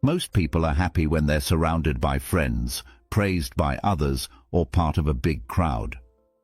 Most people are happy when they're surrounded by friends, praised by others, or part of a big crowd.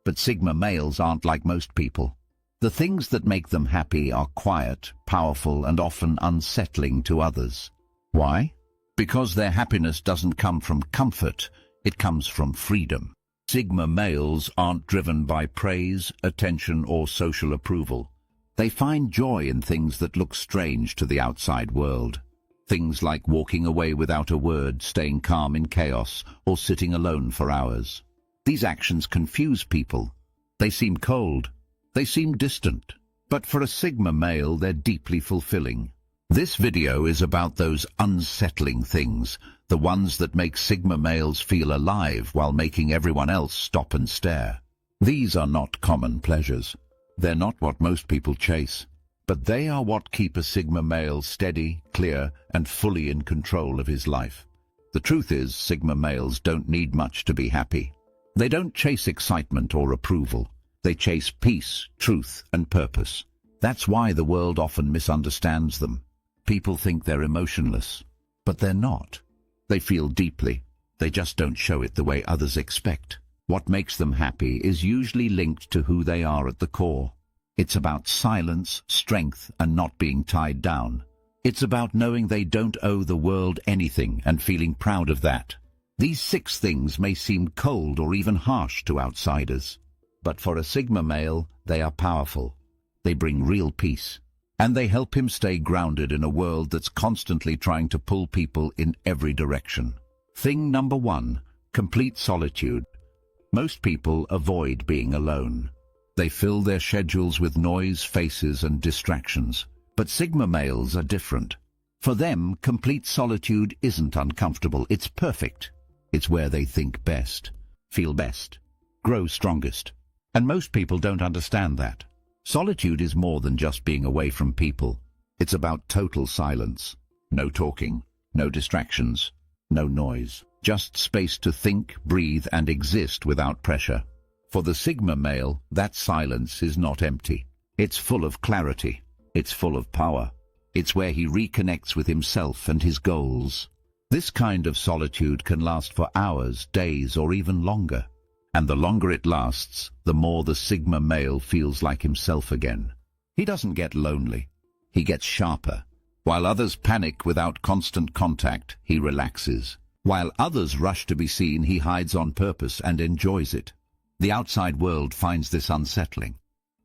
But Sigma males aren't like most people. The things that make them happy are quiet, powerful, and often unsettling to others. Why? Because their happiness doesn't come from comfort, it comes from freedom. Sigma males aren't driven by praise, attention, or social approval. They find joy in things that look strange to the outside world. Things like walking away without a word, staying calm in chaos, or sitting alone for hours. These actions confuse people. They seem cold. They seem distant. But for a Sigma male, they're deeply fulfilling. This video is about those unsettling things, the ones that make Sigma males feel alive while making everyone else stop and stare. These are not common pleasures. They're not what most people chase. But they are what keep a Sigma male steady, clear, and fully in control of his life. The truth is, Sigma males don't need much to be happy. They don't chase excitement or approval. They chase peace, truth, and purpose. That's why the world often misunderstands them. People think they're emotionless, but they're not. They feel deeply. They just don't show it the way others expect. What makes them happy is usually linked to who they are at the core. It's about silence, strength, and not being tied down. It's about knowing they don't owe the world anything and feeling proud of that. These 6 things may seem cold or even harsh to outsiders. But for a Sigma male, they are powerful. They bring real peace. And they help him stay grounded in a world that's constantly trying to pull people in every direction. Thing number 1, complete solitude. Most people avoid being alone. They fill their schedules with noise, faces, and distractions. But Sigma males are different. For them, complete solitude isn't uncomfortable, it's perfect. It's where they think best, feel best, grow strongest. And most people don't understand that. Solitude is more than just being away from people. It's about total silence. No talking, no distractions, no noise. Just space to think, breathe, and exist without pressure. For the Sigma male, that silence is not empty. It's full of clarity. It's full of power. It's where he reconnects with himself and his goals. This kind of solitude can last for hours, days, or even longer. And the longer it lasts, the more the Sigma male feels like himself again. He doesn't get lonely. He gets sharper. While others panic without constant contact, he relaxes. While others rush to be seen, he hides on purpose and enjoys it. The outside world finds this unsettling.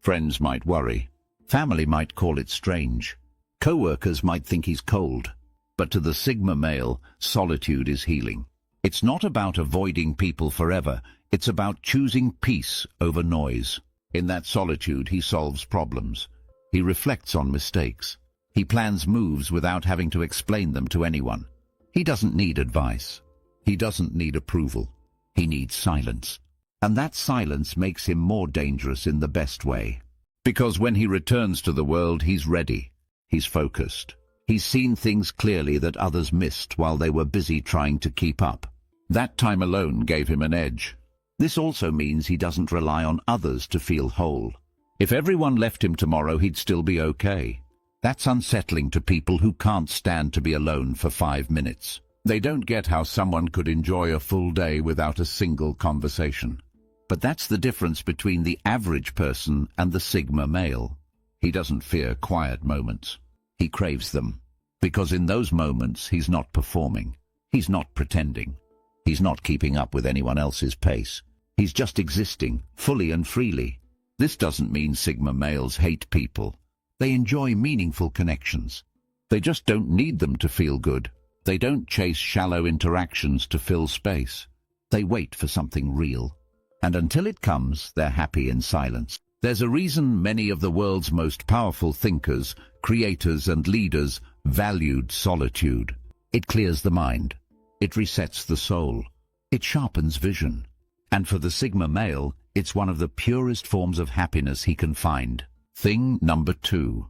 Friends might worry. Family might call it strange. Co-workers might think he's cold. But to the Sigma male, solitude is healing. It's not about avoiding people forever. It's about choosing peace over noise. In that solitude, he solves problems. He reflects on mistakes. He plans moves without having to explain them to anyone. He doesn't need advice. He doesn't need approval. He needs silence. And that silence makes him more dangerous in the best way. Because when he returns to the world, he's ready. He's focused. He's seen things clearly that others missed while they were busy trying to keep up. That time alone gave him an edge. This also means he doesn't rely on others to feel whole. If everyone left him tomorrow, he'd still be okay. That's unsettling to people who can't stand to be alone for 5 minutes. They don't get how someone could enjoy a full day without a single conversation. But that's the difference between the average person and the Sigma male. He doesn't fear quiet moments. He craves them. Because in those moments, he's not performing. He's not pretending. He's not keeping up with anyone else's pace. He's just existing, fully and freely. This doesn't mean Sigma males hate people. They enjoy meaningful connections. They just don't need them to feel good. They don't chase shallow interactions to fill space. They wait for something real. And until it comes, they're happy in silence. There's a reason many of the world's most powerful thinkers, creators, and leaders valued solitude. It clears the mind. It resets the soul. It sharpens vision. And for the Sigma male, it's one of the purest forms of happiness he can find. Thing number 2.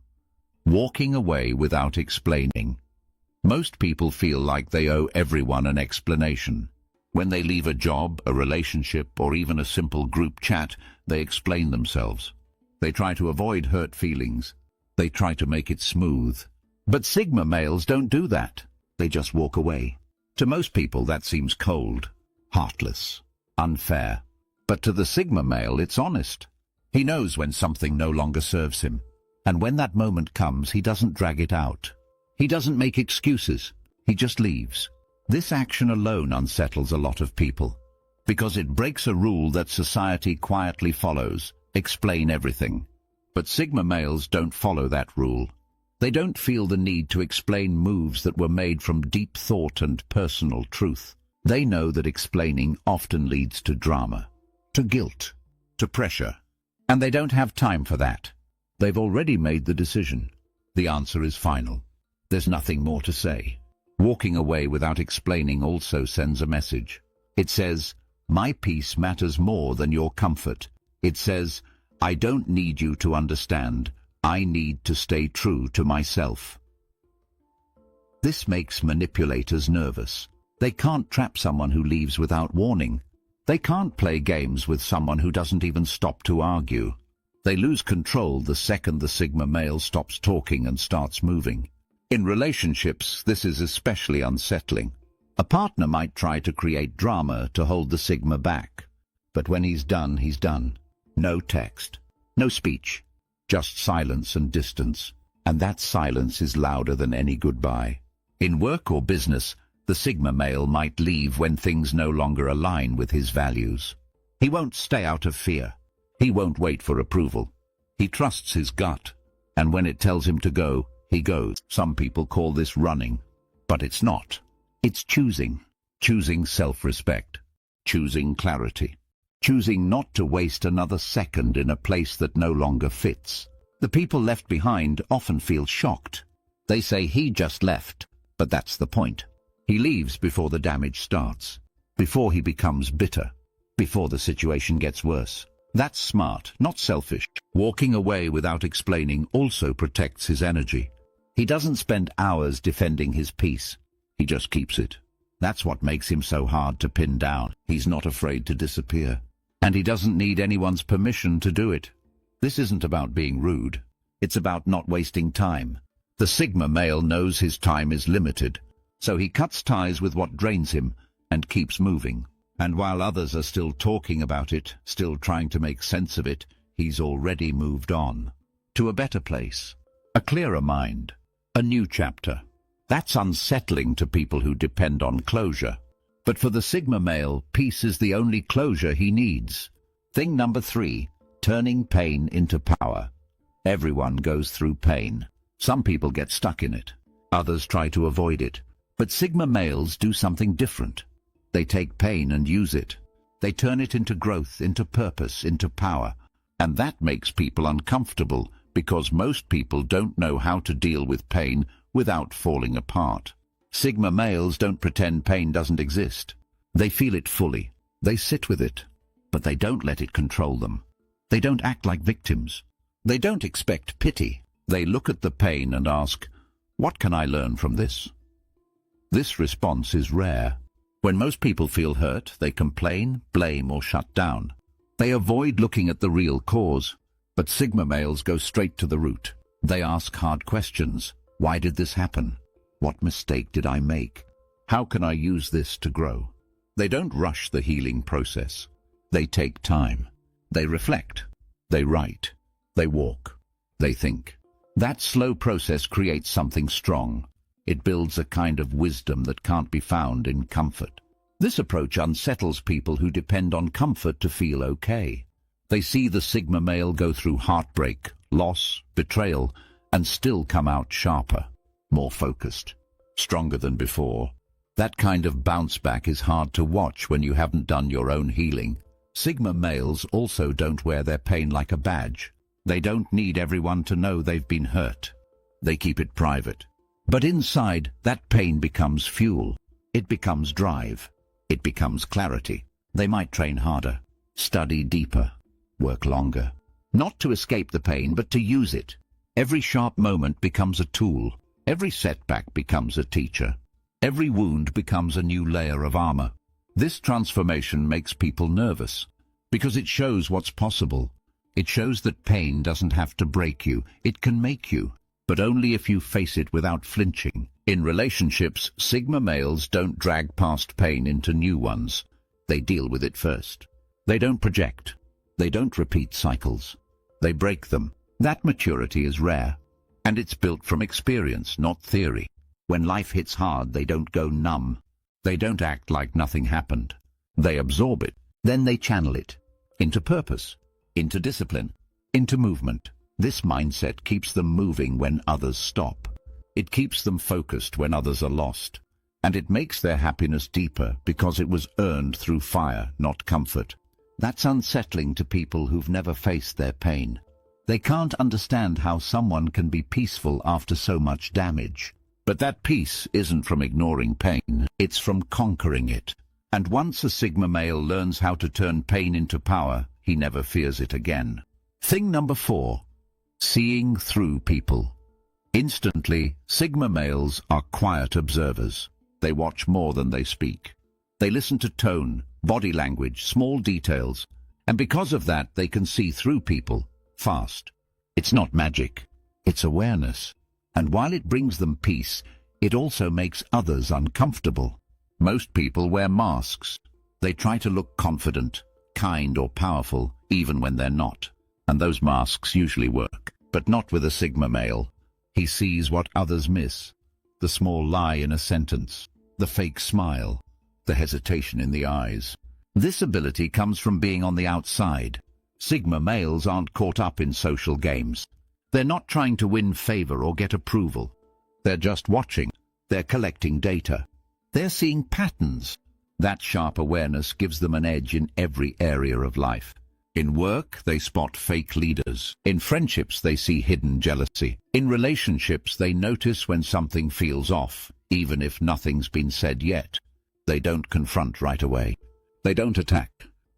Walking away without explaining. Most people feel like they owe everyone an explanation. When they leave a job, a relationship, or even a simple group chat, they explain themselves. They try to avoid hurt feelings. They try to make it smooth. But Sigma males don't do that. They just walk away. To most people that seems cold, heartless, unfair. But to the Sigma male it's honest. He knows when something no longer serves him. And when that moment comes, he doesn't drag it out. He doesn't make excuses. He just leaves. This action alone unsettles a lot of people, because it breaks a rule that society quietly follows: explain everything. But Sigma males don't follow that rule. They don't feel the need to explain moves that were made from deep thought and personal truth. They know that explaining often leads to drama, to guilt, to pressure. And they don't have time for that. They've already made the decision. The answer is final. There's nothing more to say. Walking away without explaining also sends a message. It says, my peace matters more than your comfort. It says, I don't need you to understand. I need to stay true to myself. This makes manipulators nervous. They can't trap someone who leaves without warning. They can't play games with someone who doesn't even stop to argue. They lose control the second the Sigma male stops talking and starts moving. In relationships, this is especially unsettling. A partner might try to create drama to hold the Sigma back. But when he's done, he's done. No text, no speech, just silence and distance. And that silence is louder than any goodbye. In work or business, the Sigma male might leave when things no longer align with his values. He won't stay out of fear. He won't wait for approval. He trusts his gut. And when it tells him to go, he goes. Some people call this running, but it's not. It's choosing. Choosing self-respect. Choosing clarity. Choosing not to waste another second in a place that no longer fits. The people left behind often feel shocked. They say he just left, but that's the point. He leaves before the damage starts, before he becomes bitter, before the situation gets worse. That's smart, not selfish. Walking away without explaining also protects his energy. He doesn't spend hours defending his peace. He just keeps it. That's what makes him so hard to pin down. He's not afraid to disappear. And he doesn't need anyone's permission to do it. This isn't about being rude. It's about not wasting time. The Sigma male knows his time is limited, so he cuts ties with what drains him and keeps moving. And while others are still talking about it, still trying to make sense of it, he's already moved on. To a better place. A clearer mind. A new chapter. That's unsettling to people who depend on closure. But for the Sigma male, peace is the only closure he needs. Thing number 3, turning pain into power. Everyone goes through pain. Some people get stuck in it. Others try to avoid it. But Sigma males do something different. They take pain and use it. They turn it into growth, into purpose, into power. And that makes people uncomfortable, because most people don't know how to deal with pain without falling apart. Sigma males don't pretend pain doesn't exist. They feel it fully. They sit with it. But they don't let it control them. They don't act like victims. They don't expect pity. They look at the pain and ask, what can I learn from this? This response is rare. When most people feel hurt, they complain, blame, or shut down. They avoid looking at the real cause. But Sigma males go straight to the root. They ask hard questions. Why did this happen? What mistake did I make? How can I use this to grow? They don't rush the healing process. They take time. They reflect. They write. They walk. They think. That slow process creates something strong. It builds a kind of wisdom that can't be found in comfort. This approach unsettles people who depend on comfort to feel okay. They see the Sigma male go through heartbreak, loss, betrayal, and still come out sharper, more focused, stronger than before. That kind of bounce back is hard to watch when you haven't done your own healing. Sigma males also don't wear their pain like a badge. They don't need everyone to know they've been hurt. They keep it private. But inside, that pain becomes fuel. It becomes drive. It becomes clarity. They might train harder, study deeper, work longer. Not to escape the pain, but to use it. Every sharp moment becomes a tool. Every setback becomes a teacher. Every wound becomes a new layer of armor. This transformation makes people nervous, because it shows what's possible. It shows that pain doesn't have to break you. It can make you, but only if you face it without flinching. In relationships, Sigma males don't drag past pain into new ones. They deal with it first. They don't project. They don't repeat cycles. They break them. That maturity is rare, and it's built from experience, not theory. When life hits hard, they don't go numb. They don't act like nothing happened. They absorb it. Then they channel it into purpose, into discipline, into movement. This mindset keeps them moving when others stop. It keeps them focused when others are lost. And it makes their happiness deeper because it was earned through fire, not comfort. That's unsettling to people who've never faced their pain. They can't understand how someone can be peaceful after so much damage. But that peace isn't from ignoring pain, it's from conquering it. And once a Sigma male learns how to turn pain into power, he never fears it again. Thing number 4. Seeing through people. Instantly, Sigma males are quiet observers. They watch more than they speak. They listen to tone, body language, small details, and because of that they can see through people fast. It's not magic, it's awareness. And while it brings them peace, it also makes others uncomfortable. Most people wear masks. They try to look confident, kind or powerful, even when they're not. And those masks usually work, but not with a Sigma male. He sees what others miss. The small lie in a sentence, the fake smile, the hesitation in the eyes. This ability comes from being on the outside. Sigma males aren't caught up in social games. They're not trying to win favor or get approval. They're just watching. They're collecting data. They're seeing patterns. That sharp awareness gives them an edge in every area of life. In work, they spot fake leaders. In friendships, they see hidden jealousy. In relationships, they notice when something feels off, even if nothing's been said yet. They don't confront right away. They don't attack.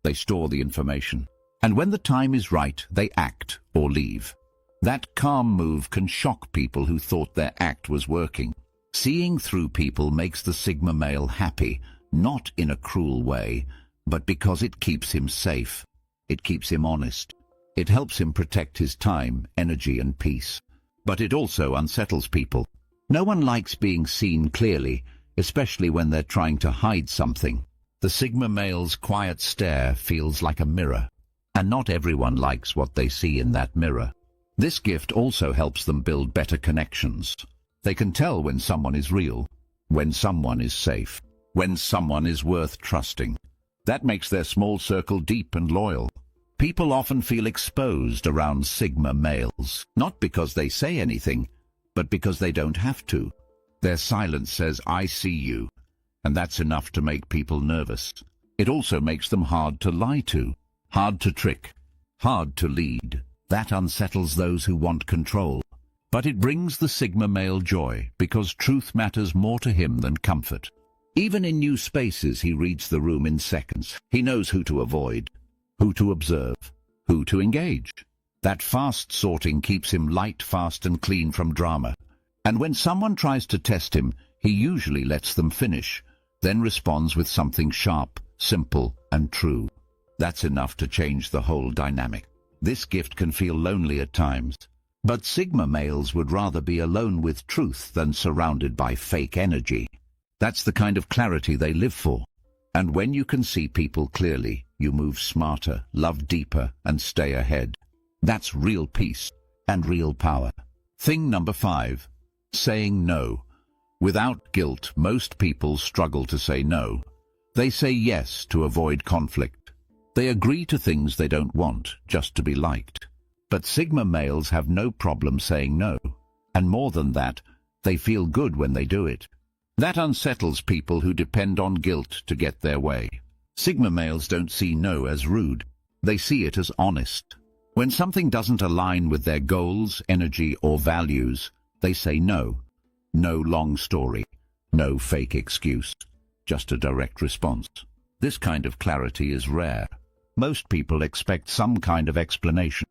They store the information. And when the time is right, they act or leave. That calm move can shock people who thought their act was working. Seeing through people makes the Sigma male happy, not in a cruel way, but because it keeps him safe. It keeps him honest. It helps him protect his time, energy and peace. But it also unsettles people. No one likes being seen clearly, especially when they're trying to hide something. The Sigma male's quiet stare feels like a mirror, and not everyone likes what they see in that mirror. This gift also helps them build better connections. They can tell when someone is real, when someone is safe, when someone is worth trusting. That makes their small circle deep and loyal. People often feel exposed around Sigma males, not because they say anything, but because they don't have to. Their silence says, "I see you," and that's enough to make people nervous. It also makes them hard to lie to, hard to trick, hard to lead. That unsettles those who want control. But it brings the Sigma male joy, because truth matters more to him than comfort. Even in new spaces, he reads the room in seconds. He knows who to avoid, who to observe, who to engage. That fast sorting keeps him light, fast and clean from drama. And when someone tries to test him, he usually lets them finish, then responds with something sharp, simple and true. That's enough to change the whole dynamic. This gift can feel lonely at times, but Sigma males would rather be alone with truth than surrounded by fake energy. That's the kind of clarity they live for. And when you can see people clearly, you move smarter, love deeper, and stay ahead. That's real peace and real power. Thing number 5. Saying no. Without guilt, most people struggle to say no. They say yes to avoid conflict. They agree to things they don't want, just to be liked. But Sigma males have no problem saying no. And more than that, they feel good when they do it. That unsettles people who depend on guilt to get their way. Sigma males don't see no as rude. They see it as honest. When something doesn't align with their goals, energy, or values, they say no. No long story. No fake excuse. Just a direct response. This kind of clarity is rare. Most people expect some kind of explanation,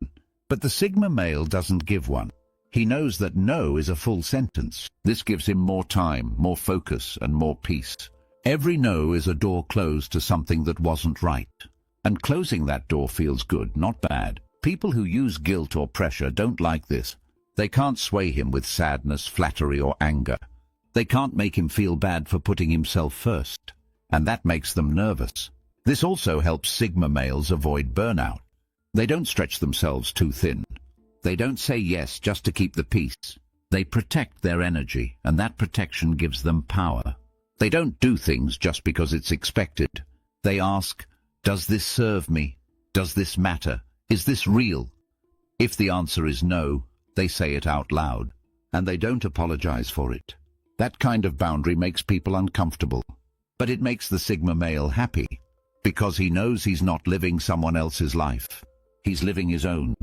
but the Sigma male doesn't give one. He knows that no is a full sentence. This gives him more time, more focus, and more peace. Every no is a door closed to something that wasn't right. And closing that door feels good, not bad. People who use guilt or pressure don't like this. They can't sway him with sadness, flattery, or anger. They can't make him feel bad for putting himself first, and that makes them nervous. This also helps Sigma males avoid burnout. They don't stretch themselves too thin. They don't say yes just to keep the peace. They protect their energy, and that protection gives them power. They don't do things just because it's expected. They ask, does this serve me? Does this matter? Is this real? If the answer is no, they say it out loud, and they don't apologize for it. That kind of boundary makes people uncomfortable, but it makes the Sigma male happy, because he knows he's not living someone else's life. He's living his own.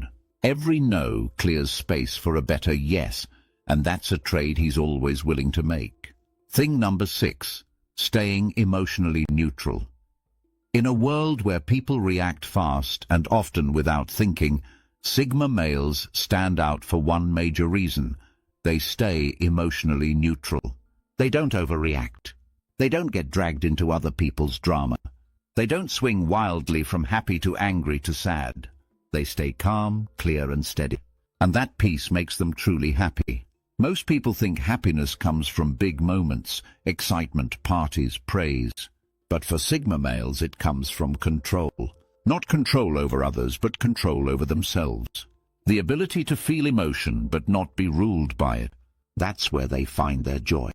Every no clears space for a better yes, and that's a trade he's always willing to make. Thing number 6, staying emotionally neutral. In a world where people react fast and often without thinking, Sigma males stand out for one major reason. They stay emotionally neutral. They don't overreact. They don't get dragged into other people's drama. They don't swing wildly from happy to angry to sad. They stay calm, clear and steady. And that peace makes them truly happy. Most people think happiness comes from big moments, excitement, parties, praise. But for Sigma males it comes from control. Not control over others, but control over themselves. The ability to feel emotion but not be ruled by it. That's where they find their joy.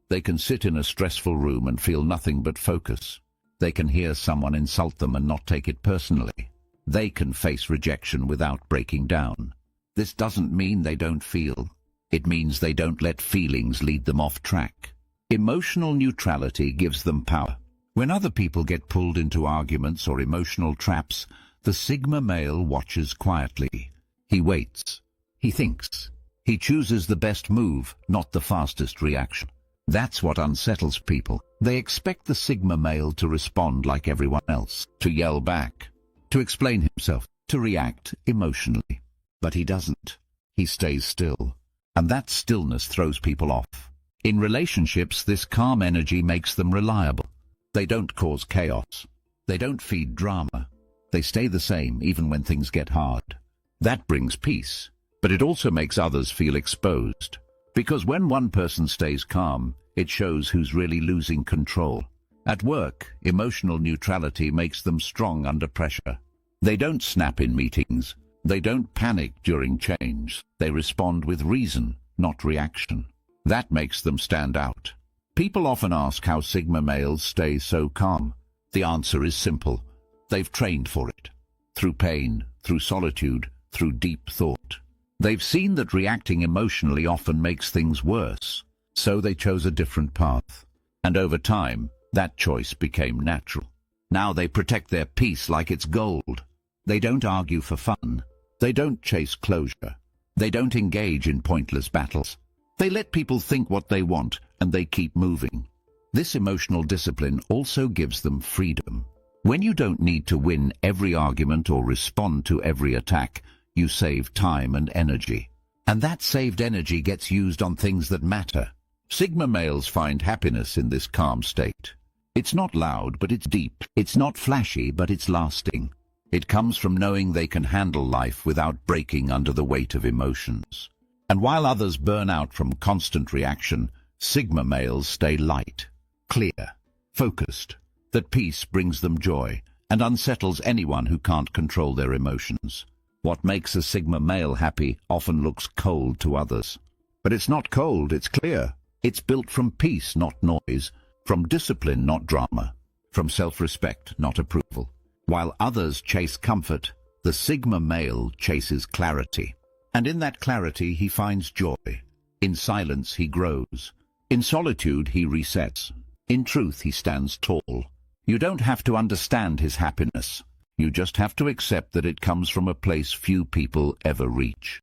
They can sit in a stressful room and feel nothing but focus. They can hear someone insult them and not take it personally. They can face rejection without breaking down. This doesn't mean they don't feel. It means they don't let feelings lead them off track. Emotional neutrality gives them power. When other people get pulled into arguments or emotional traps, the Sigma male watches quietly. He waits. He thinks. He chooses the best move, not the fastest reaction. That's what unsettles people. They expect the Sigma male to respond like everyone else, to yell back, to explain himself, to react emotionally. But he doesn't. He stays still. And that stillness throws people off. In relationships, this calm energy makes them reliable. They don't cause chaos. They don't feed drama. They stay the same even when things get hard. That brings peace, but it also makes others feel exposed. Because when one person stays calm, it shows who's really losing control. At work, emotional neutrality makes them strong under pressure. They don't snap in meetings. They don't panic during change. They respond with reason, not reaction. That makes them stand out. People often ask how Sigma males stay so calm. The answer is simple. They've trained for it. Through pain, through solitude, through deep thought. They've seen that reacting emotionally often makes things worse. So they chose a different path. And over time, that choice became natural. Now they protect their peace like it's gold. They don't argue for fun. They don't chase closure. They don't engage in pointless battles. They let people think what they want, and they keep moving. This emotional discipline also gives them freedom. When you don't need to win every argument or respond to every attack, you save time and energy. And that saved energy gets used on things that matter. Sigma males find happiness in this calm state. It's not loud, but it's deep. It's not flashy, but it's lasting. It comes from knowing they can handle life without breaking under the weight of emotions. And while others burn out from constant reaction, Sigma males stay light, clear, focused. That peace brings them joy and unsettles anyone who can't control their emotions. What makes a Sigma male happy often looks cold to others. But it's not cold, it's clear. It's built from peace, not noise, from discipline, not drama, from self-respect, not approval. While others chase comfort, the Sigma male chases clarity. And in that clarity he finds joy. In silence he grows. In solitude he resets. In truth he stands tall. You don't have to understand his happiness. You just have to accept that it comes from a place few people ever reach.